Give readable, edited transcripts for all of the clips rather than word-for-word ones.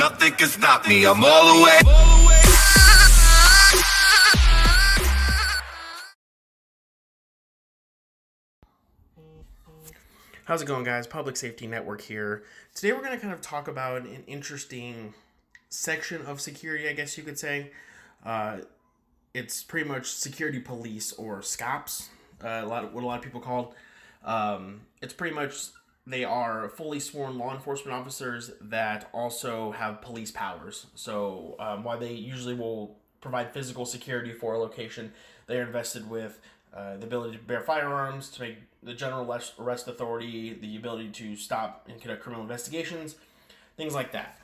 Nothing can stop me, I'm all the way. How's it going, guys? Public Safety Network here. Today we're going to kind of talk about an interesting section of security, I guess you could say. It's pretty much security police, or SCOPs, what a lot of people call it. It's pretty much, they are fully sworn law enforcement officers that also have police powers. So while they usually will provide physical security for a location, they are invested with the ability to bear firearms, to make the general arrest authority, the ability to stop and conduct criminal investigations, things like that.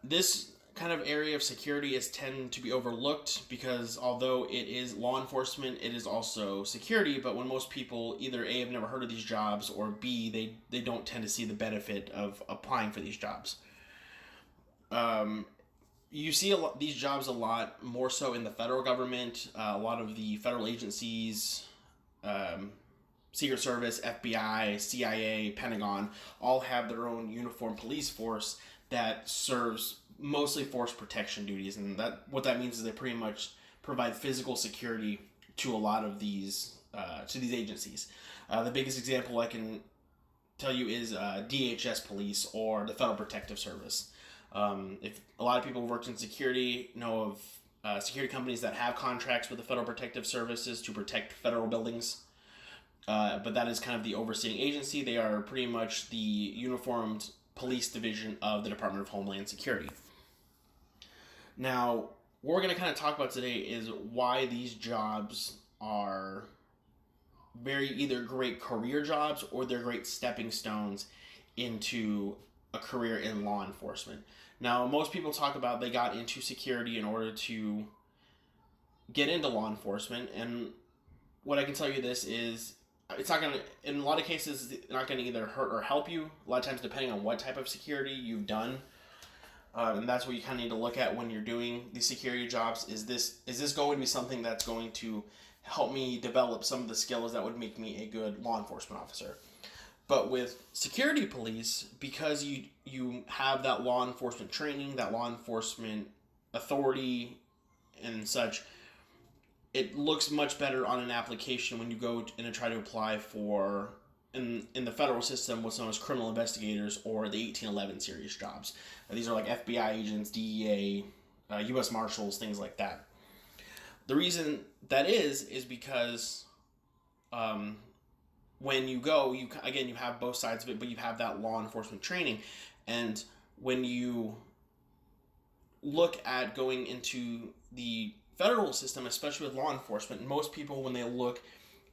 This kind of area of security tend to be overlooked because although it is law enforcement, it is also security. But when most people either A, have never heard of these jobs, or B, they don't tend to see the benefit of applying for these jobs. You see these jobs a lot more so in the federal government. A lot of the federal agencies, Secret Service, FBI, CIA, Pentagon, all have their own uniformed police force that serves mostly force protection duties, and what that means is they pretty much provide physical security to a lot of these agencies. The biggest example I can tell you is DHS Police, or the Federal Protective Service. If a lot of people who worked in security know of security companies that have contracts with the Federal Protective Services to protect federal buildings, but that is kind of the overseeing agency. They are pretty much the uniformed police division of the Department of Homeland Security. Now, what we're going to kind of talk about today is why these jobs are very either great career jobs or they're great stepping stones into a career in law enforcement. Now, most people talk about they got into security in order to get into law enforcement, and what I can tell you this is it's not going to, in a lot of cases, it's not going to either hurt or help you. A lot of times, depending on what type of security you've done. And that's what you kind of need to look at when you're doing these security jobs. Is this going to be something that's going to help me develop some of the skills that would make me a good law enforcement officer? But with security police, because you have that law enforcement training, that law enforcement authority and such, it looks much better on an application when you go and try to apply for, in the federal system, what's known as criminal investigators, or the 1811 series jobs. These are like FBI agents, DEA, U.S. Marshals, things like that. The reason that is because when you go, you have both sides of it, but you have that law enforcement training. And when you look at going into the federal system, especially with law enforcement, most people, when they look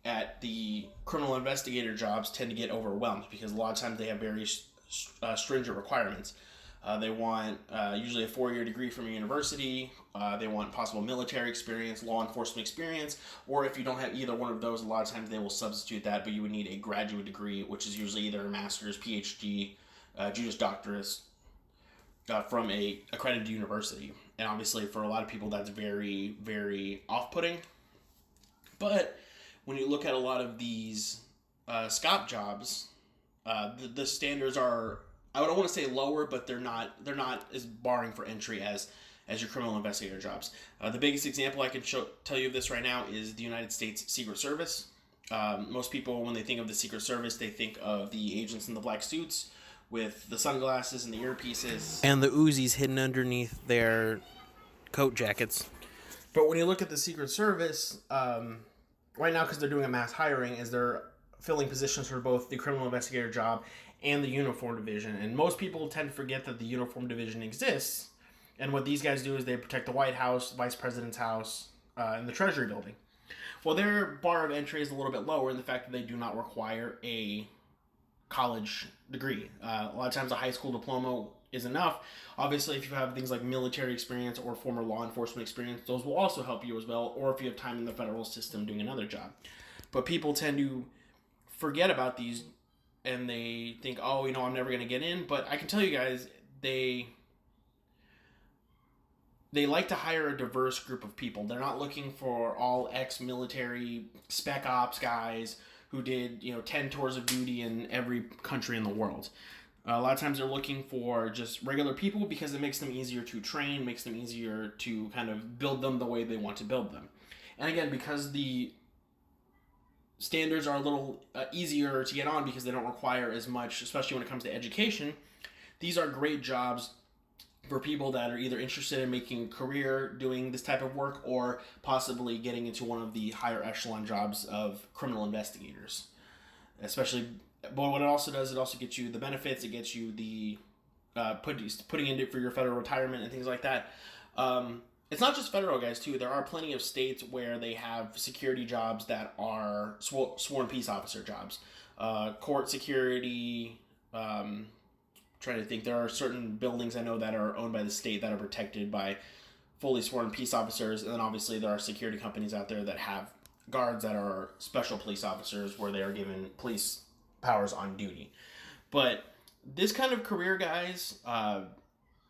at the criminal investigator jobs, tend to get overwhelmed because a lot of times they have very stringent requirements. They want usually a 4-year degree from a university. They want possible military experience, law enforcement experience, or if you don't have either one of those, a lot of times they will substitute that, but you would need a graduate degree, which is usually either a master's, PhD, Juris Doctorate from a accredited university. And obviously for a lot of people that's very, very off-putting. But when you look at a lot of these SCOP jobs, the standards are, I don't want to say lower, but they're not as barring for entry as your criminal investigator jobs. The biggest example I can tell you of this right now is the United States Secret Service. Most people, when they think of the Secret Service, they think of the agents in the black suits with the sunglasses and the earpieces. And the Uzis hidden underneath their coat jackets. But when you look at the Secret Service, right now, because they're doing a mass hiring, is they're filling positions for both the criminal investigator job and the uniform division. And most people tend to forget that the uniform division exists. And what these guys do is they protect the White House, Vice President's house, and the Treasury building. Well, their bar of entry is a little bit lower in the fact that they do not require a college degree. A lot of times a high school diploma is enough. Obviously, if you have things like military experience or former law enforcement experience, those will also help you as well, or if you have time in the federal system doing another job. But people tend to forget about these, and they think, oh, I'm never going to get in. But I can tell you guys, they like to hire a diverse group of people. They're not looking for all ex-military spec ops guys who did 10 tours of duty in every country in the world. A lot of times they're looking for just regular people because it makes them easier to train, makes them easier to kind of build them the way they want to build them. And again, because the standards are a little easier to get on because they don't require as much, especially when it comes to education, these are great jobs for people that are either interested in making a career doing this type of work or possibly getting into one of the higher echelon jobs of criminal investigators. Especially, but what it also does, it also gets you the benefits, it gets you the putting in it for your federal retirement and things like that. It's not just federal, guys, too. There are plenty of states where they have security jobs that are sworn peace officer jobs. Court security, trying to think. There are certain buildings I know that are owned by the state that are protected by fully sworn peace officers. And then obviously there are security companies out there that have guards that are special police officers where they are given police powers on duty. But this kind of career, guys,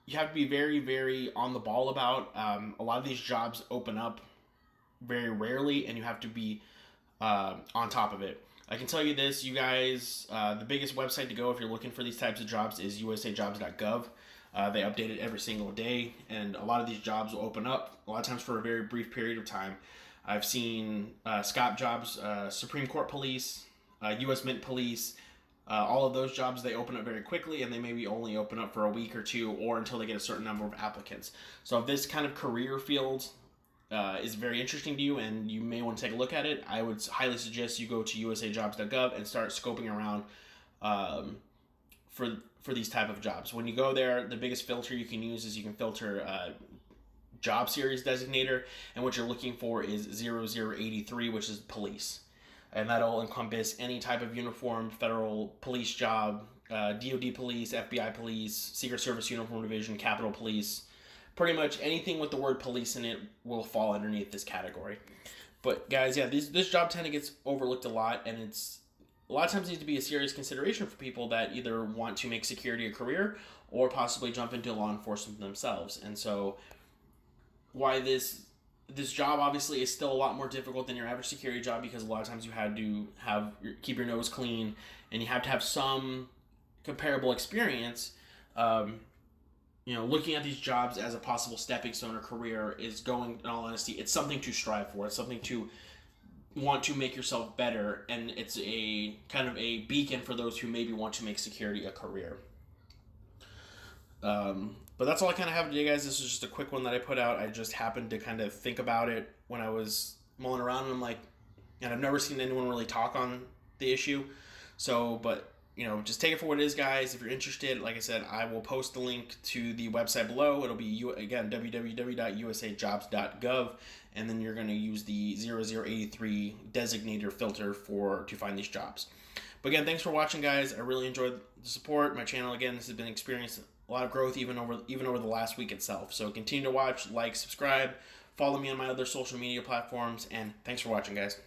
you have to be very, very on the ball about. A lot of these jobs open up very rarely, and you have to be on top of it. I can tell you this, you guys, the biggest website to go if you're looking for these types of jobs is usajobs.gov. They update it every single day, and a lot of these jobs will open up, a lot of times for a very brief period of time. I've seen SCOP jobs, Supreme Court Police, U.S. Mint Police, all of those jobs, they open up very quickly, and they maybe only open up for a week or two or until they get a certain number of applicants. So if this kind of career field is very interesting to you and you may want to take a look at it, I would highly suggest you go to usajobs.gov and start scoping around for these type of jobs. When you go there, the biggest filter you can use is you can filter job series designator, and what you're looking for is 0083, which is police. And that'll encompass any type of uniform, federal police job, DOD police, FBI police, Secret Service Uniform Division, Capitol Police. Pretty much anything with the word police in it will fall underneath this category. But guys, yeah, this job tend to gets overlooked a lot, and it's a lot of times needs to be a serious consideration for people that either want to make security a career or possibly jump into law enforcement themselves. And so why this job obviously is still a lot more difficult than your average security job, because a lot of times you had to keep your nose clean and you have to have some comparable experience. Looking at these jobs as a possible stepping stone or career is going, in all honesty, it's something to strive for. It's something to want to make yourself better, and it's a kind of a beacon for those who maybe want to make security a career. But that's all I kind of have today, guys. This is just a quick one that I put out. I just happened to kind of think about it when I was mulling around, and I'm like, and I've never seen anyone really talk on the issue. So, but just take it for what it is, guys. If you're interested, like I said, I will post the link to the website below. It'll be, again, www.usajobs.gov, and then you're going to use the 0083 designator filter to find these jobs. But again, thanks for watching, guys. I really enjoyed the support. My channel, again, this has been experiencing a lot of growth even over the last week itself. So continue to watch, like, subscribe, follow me on my other social media platforms, and thanks for watching, guys.